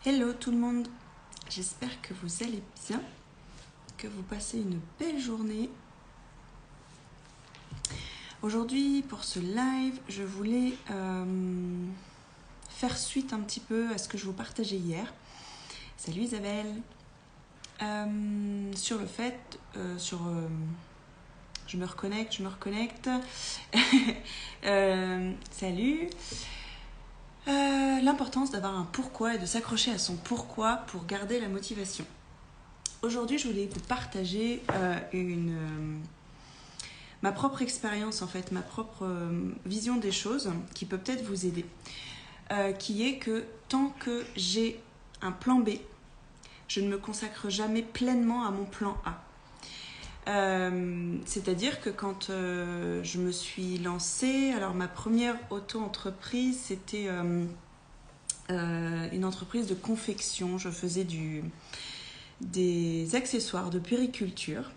Hello tout le monde, j'espère que vous allez bien, que vous passez une belle journée. Aujourd'hui pour ce live, je voulais faire suite un petit peu à ce que je vous partageais hier. Salut Isabelle. Sur le fait, je me reconnecte. Salut. L'importance d'avoir un pourquoi et de s'accrocher à son pourquoi pour garder la motivation. Aujourd'hui, je voulais vous partager ma propre expérience, en fait, ma propre vision des choses qui peut peut-être vous aider. Qui est que tant que j'ai un plan B, je ne me consacre jamais pleinement à mon plan A. C'est-à-dire que quand je me suis lancée, alors ma première auto-entreprise, c'était une entreprise de confection. Je faisais des accessoires de puériculture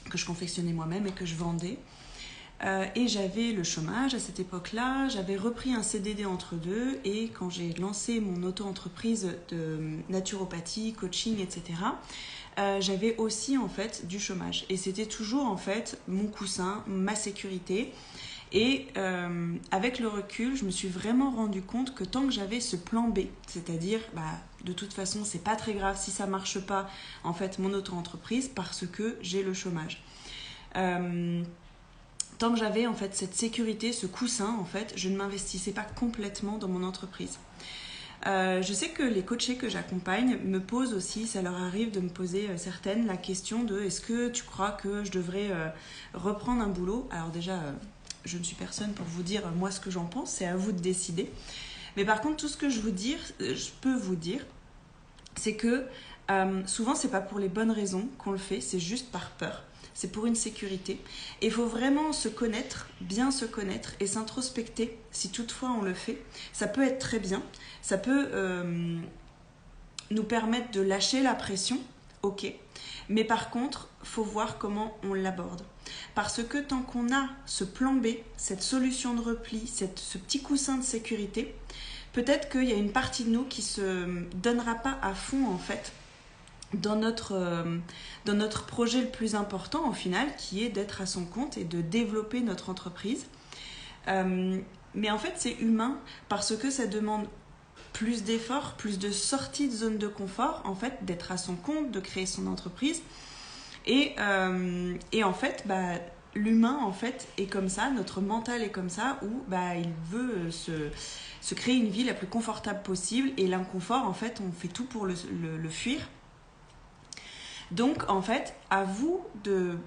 que je confectionnais moi-même et que je vendais. Et j'avais le chômage à cette époque-là, j'avais repris un CDD entre deux et quand j'ai lancé mon auto-entreprise de naturopathie, coaching, etc., j'avais aussi en fait du chômage et c'était toujours en fait mon coussin, ma sécurité. Et avec le recul, je me suis vraiment rendu compte que tant que j'avais ce plan B, c'est-à-dire de toute façon c'est pas très grave si ça marche pas en fait mon auto-entreprise parce que j'ai le chômage. Tant que j'avais en fait cette sécurité, ce coussin en fait, je ne m'investissais pas complètement dans mon entreprise. Je sais que les coachés que j'accompagne me posent aussi, ça leur arrive de me poser certaines la question de est-ce que tu crois que je devrais reprendre un boulot ? Alors déjà, je ne suis personne pour vous dire moi ce que j'en pense, c'est à vous de décider. Mais par contre, tout ce que je peux vous dire, c'est que souvent c'est pas pour les bonnes raisons qu'on le fait, c'est juste par peur. C'est pour une sécurité. Et il faut vraiment se connaître, bien se connaître et s'introspecter si toutefois on le fait. Ça peut être très bien. Ça peut nous permettre de lâcher la pression, ok. Mais par contre, il faut voir comment on l'aborde. Parce que tant qu'on a ce plan B, cette solution de repli, ce petit coussin de sécurité, peut-être qu'il y a une partie de nous qui ne se donnera pas à fond en fait dans notre projet le plus important au final, qui est d'être à son compte et de développer notre entreprise. Mais en fait, c'est humain parce que ça demande plus d'efforts, plus de sorties de zone de confort, en fait, d'être à son compte, de créer son entreprise. Et en fait, l'humain, en fait, est comme ça, notre mental est comme ça, où il veut se créer une vie la plus confortable possible. Et l'inconfort, en fait, on fait tout pour le fuir. Donc, en fait, à vous de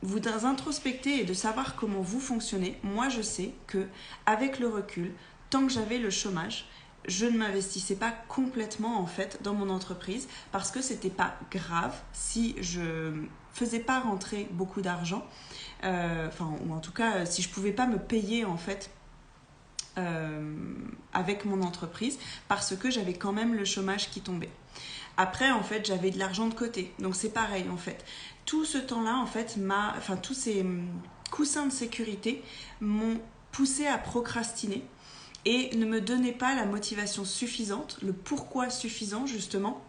vous introspecter et de savoir comment vous fonctionnez. Moi, je sais qu'avec le recul, tant que j'avais le chômage, je ne m'investissais pas complètement en fait dans mon entreprise parce que c'était pas grave si je faisais pas rentrer beaucoup d'argent, ou en tout cas si je pouvais pas me payer en fait avec mon entreprise parce que j'avais quand même le chômage qui tombait. Après, en fait, j'avais de l'argent de côté. Donc, c'est pareil, en fait. Tout ce temps-là, en fait, tous ces coussins de sécurité m'ont poussé à procrastiner et ne me donnaient pas la motivation suffisante, le pourquoi suffisant, justement,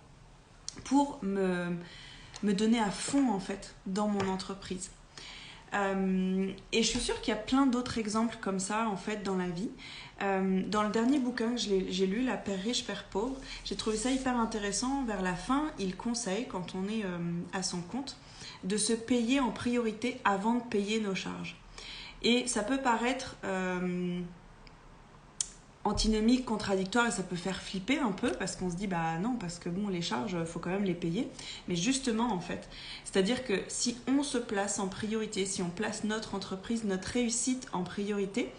pour me donner à fond, en fait, dans mon entreprise. Et je suis sûre qu'il y a plein d'autres exemples comme ça en fait dans la vie. Dans le dernier bouquin que j'ai lu, La Père riche, Père pauvre, j'ai trouvé ça hyper intéressant. Vers la fin, il conseille, quand on est à son compte, de se payer en priorité avant de payer nos charges. Et ça peut paraître antinomique, contradictoire et ça peut faire flipper un peu parce qu'on se dit non, parce que bon, les charges, il faut quand même les payer. Mais justement, en fait, c'est-à-dire que si on se place en priorité, si on place notre entreprise, notre réussite en priorité,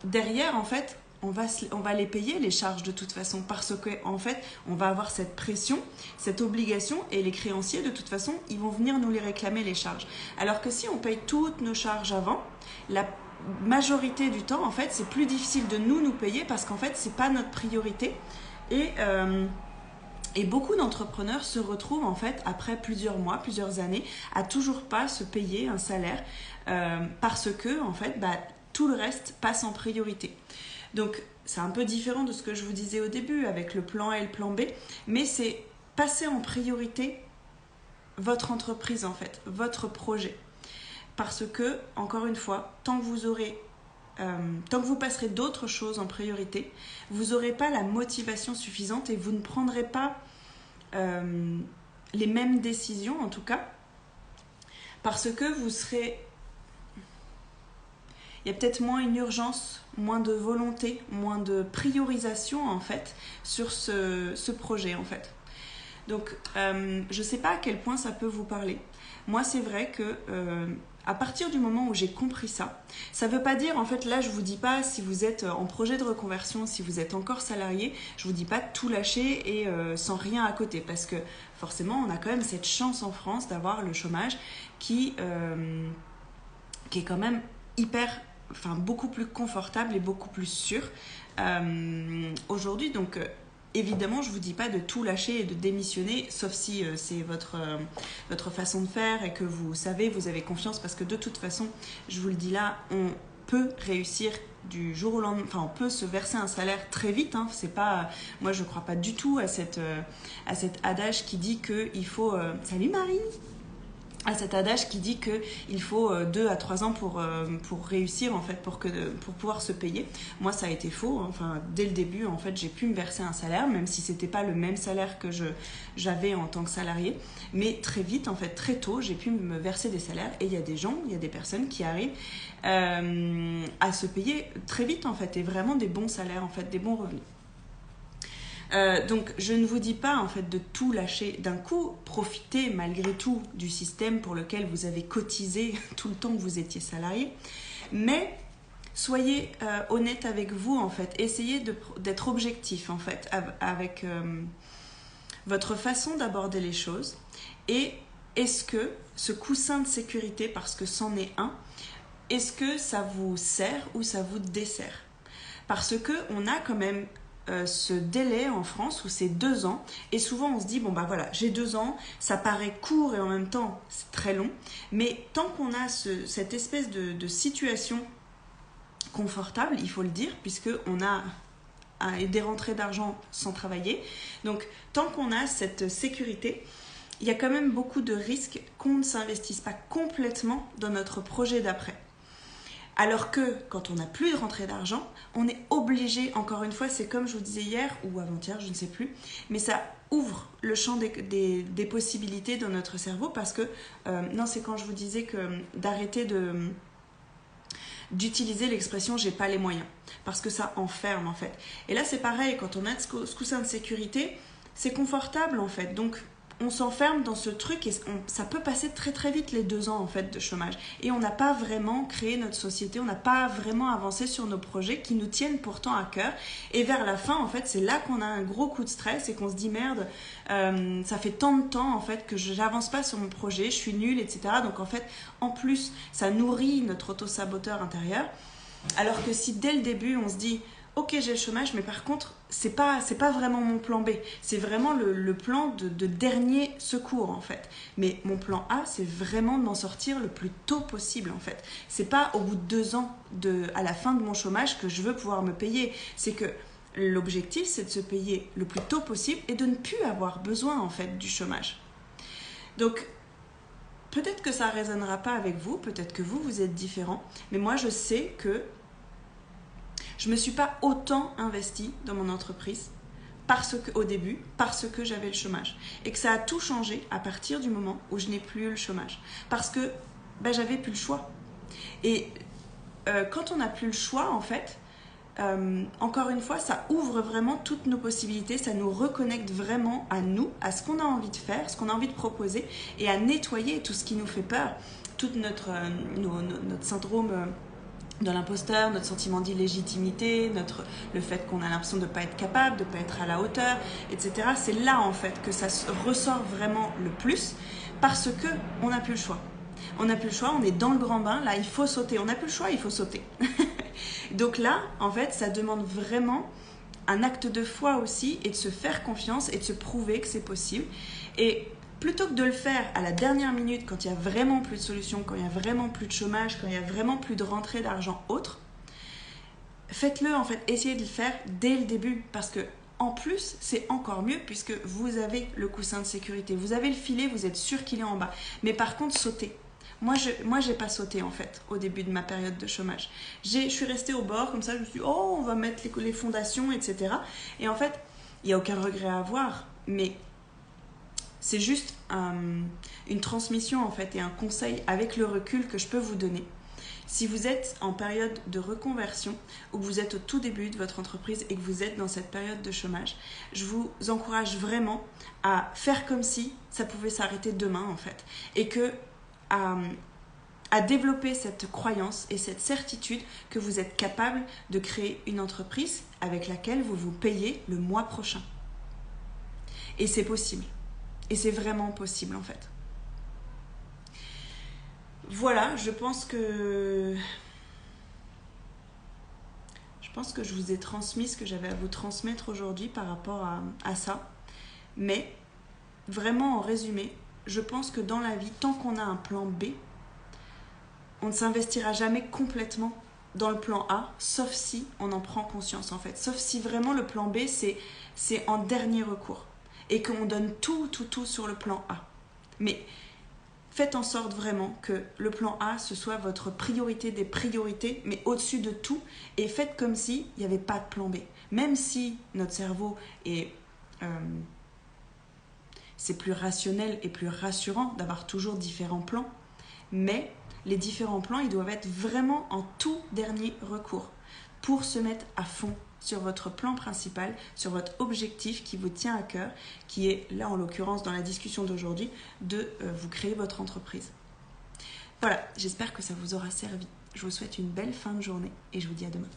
derrière, en fait, on va les payer, les charges de toute façon, parce qu'en fait, on va avoir cette pression, cette obligation et les créanciers, de toute façon, ils vont venir nous les réclamer, les charges. Alors que si on paye toutes nos charges avant, la majorité du temps, en fait, c'est plus difficile de nous payer parce qu'en fait, c'est pas notre priorité. Et beaucoup d'entrepreneurs se retrouvent, en fait, après plusieurs mois, plusieurs années, à toujours pas se payer un salaire parce que, en fait, tout le reste passe en priorité. Donc, c'est un peu différent de ce que je vous disais au début avec le plan A et le plan B, mais c'est passer en priorité votre entreprise en fait, votre projet. Parce que, encore une fois, tant que vous passerez d'autres choses en priorité, vous n'aurez pas la motivation suffisante et vous ne prendrez pas les mêmes décisions en tout cas, parce que vous serez... Il y a peut-être moins une urgence, moins de volonté, moins de priorisation en fait sur ce projet en fait. Donc je ne sais pas à quel point ça peut vous parler. Moi c'est vrai que à partir du moment où j'ai compris ça, ça ne veut pas dire en fait là je ne vous dis pas si vous êtes en projet de reconversion, si vous êtes encore salarié, je ne vous dis pas de tout lâcher et sans rien à côté, parce que forcément on a quand même cette chance en France d'avoir le chômage qui est quand même beaucoup plus confortable et beaucoup plus sûr aujourd'hui. Donc évidemment, je ne vous dis pas de tout lâcher et de démissionner, sauf si c'est votre façon de faire et que vous savez, vous avez confiance, parce que de toute façon, je vous le dis là, on peut réussir du jour au lendemain, enfin on peut se verser un salaire très vite, hein. C'est pas, moi je ne crois pas du tout à cet adage qui dit qu'il faut... Salut Marie! À cet adage qui dit qu'il faut 2 à 3 ans pour réussir en fait, pour pouvoir se payer. Moi ça a été faux, hein. Enfin dès le début en fait j'ai pu me verser un salaire, même si c'était pas le même salaire que j'avais en tant que salarié, mais très vite en fait, très tôt j'ai pu me verser des salaires, et il y a des personnes qui arrivent à se payer très vite en fait, et vraiment des bons salaires en fait, des bons revenus. Donc je ne vous dis pas en fait de tout lâcher d'un coup, profitez malgré tout du système pour lequel vous avez cotisé tout le temps que vous étiez salarié, mais soyez honnête avec vous en fait, essayez d'être objectif en fait avec votre façon d'aborder les choses, et est-ce que ce coussin de sécurité, parce que c'en est un, est-ce que ça vous sert ou ça vous dessert? Parce qu'on a quand même ce délai en France où c'est 2 ans, et souvent on se dit bon bah voilà, j'ai 2 ans, ça paraît court et en même temps c'est très long, mais tant qu'on a cette espèce de situation confortable, il faut le dire, puisqu'on a des rentrées d'argent sans travailler, donc tant qu'on a cette sécurité, il y a quand même beaucoup de risques qu'on ne s'investisse pas complètement dans notre projet d'après. Alors que quand on n'a plus de rentrée d'argent, on est obligé, encore une fois, c'est comme je vous disais hier ou avant-hier, je ne sais plus, mais ça ouvre le champ des possibilités dans notre cerveau, parce que, non, c'est quand je vous disais d'arrêter d'utiliser l'expression « j'ai pas les moyens », parce que ça enferme en fait. Et là c'est pareil, quand on a ce coussin de sécurité, c'est confortable en fait, donc on s'enferme dans ce truc et ça peut passer très très vite les 2 ans en fait de chômage, et on n'a pas vraiment créé notre société, on n'a pas vraiment avancé sur nos projets qui nous tiennent pourtant à cœur, et vers la fin en fait c'est là qu'on a un gros coup de stress et qu'on se dit merde, ça fait tant de temps en fait que je n'avance pas sur mon projet, je suis nulle, etc. Donc en fait en plus ça nourrit notre auto-saboteur intérieur, alors que si dès le début on se dit ok, j'ai le chômage, mais par contre, c'est pas vraiment mon plan B. C'est vraiment le plan de dernier secours, en fait. Mais mon plan A, c'est vraiment de m'en sortir le plus tôt possible, en fait. C'est pas au bout de 2 ans, à la fin de mon chômage, que je veux pouvoir me payer. C'est que l'objectif, c'est de se payer le plus tôt possible et de ne plus avoir besoin, en fait, du chômage. Donc, peut-être que ça ne résonnera pas avec vous, peut-être que vous êtes différent, mais moi, je sais que je ne me suis pas autant investie dans mon entreprise au début parce que j'avais le chômage. Et que ça a tout changé à partir du moment où je n'ai plus eu le chômage. Parce que j'avais plus le choix. Et quand on n'a plus le choix, en fait, encore une fois, ça ouvre vraiment toutes nos possibilités. Ça nous reconnecte vraiment à nous, à ce qu'on a envie de faire, ce qu'on a envie de proposer, et à nettoyer tout ce qui nous fait peur, tout notre syndrome de l'imposteur, notre sentiment d'illégitimité, le fait qu'on a l'impression de ne pas être capable, de ne pas être à la hauteur, etc. C'est là en fait que ça ressort vraiment le plus, parce qu'on n'a plus le choix. On n'a plus le choix, on est dans le grand bain, là il faut sauter, on n'a plus le choix, il faut sauter. Donc là, en fait, ça demande vraiment un acte de foi aussi, et de se faire confiance et de se prouver que c'est possible. Et plutôt que de le faire à la dernière minute, quand il n'y a vraiment plus de solution, quand il n'y a vraiment plus de chômage, quand il n'y a vraiment plus de rentrée d'argent autre, faites-le en fait, essayez de le faire dès le début parce que en plus, c'est encore mieux puisque vous avez le coussin de sécurité, vous avez le filet, vous êtes sûr qu'il est en bas. Mais par contre, sautez. Moi, j'ai pas sauté en fait au début de ma période de chômage. Je suis restée au bord comme ça, je me suis dit, oh, on va mettre les fondations, etc. Et en fait, il n'y a aucun regret à avoir, mais c'est juste une transmission en fait et un conseil avec le recul que je peux vous donner. Si vous êtes en période de reconversion ou que vous êtes au tout début de votre entreprise et que vous êtes dans cette période de chômage, je vous encourage vraiment à faire comme si ça pouvait s'arrêter demain en fait et que à développer cette croyance et cette certitude que vous êtes capable de créer une entreprise avec laquelle vous vous payez le mois prochain. Et c'est possible. Et c'est vraiment possible en fait. Voilà, je pense que je vous ai transmis ce que j'avais à vous transmettre aujourd'hui par rapport à ça. Mais vraiment en résumé, je pense que dans la vie, tant qu'on a un plan B, on ne s'investira jamais complètement dans le plan A, sauf si on en prend conscience en fait. Sauf si vraiment le plan B, c'est en dernier recours. Et qu'on donne tout sur le plan A. Mais faites en sorte vraiment que le plan A, ce soit votre priorité des priorités, mais au-dessus de tout. Et faites comme s'il n'y avait pas de plan B. Même si notre cerveau est... c'est plus rationnel et plus rassurant d'avoir toujours différents plans. Mais les différents plans, ils doivent être vraiment en tout dernier recours pour se mettre à fond sur votre plan principal, sur votre objectif qui vous tient à cœur, qui est là en l'occurrence dans la discussion d'aujourd'hui, de vous créer votre entreprise. Voilà, j'espère que ça vous aura servi. Je vous souhaite une belle fin de journée et je vous dis à demain.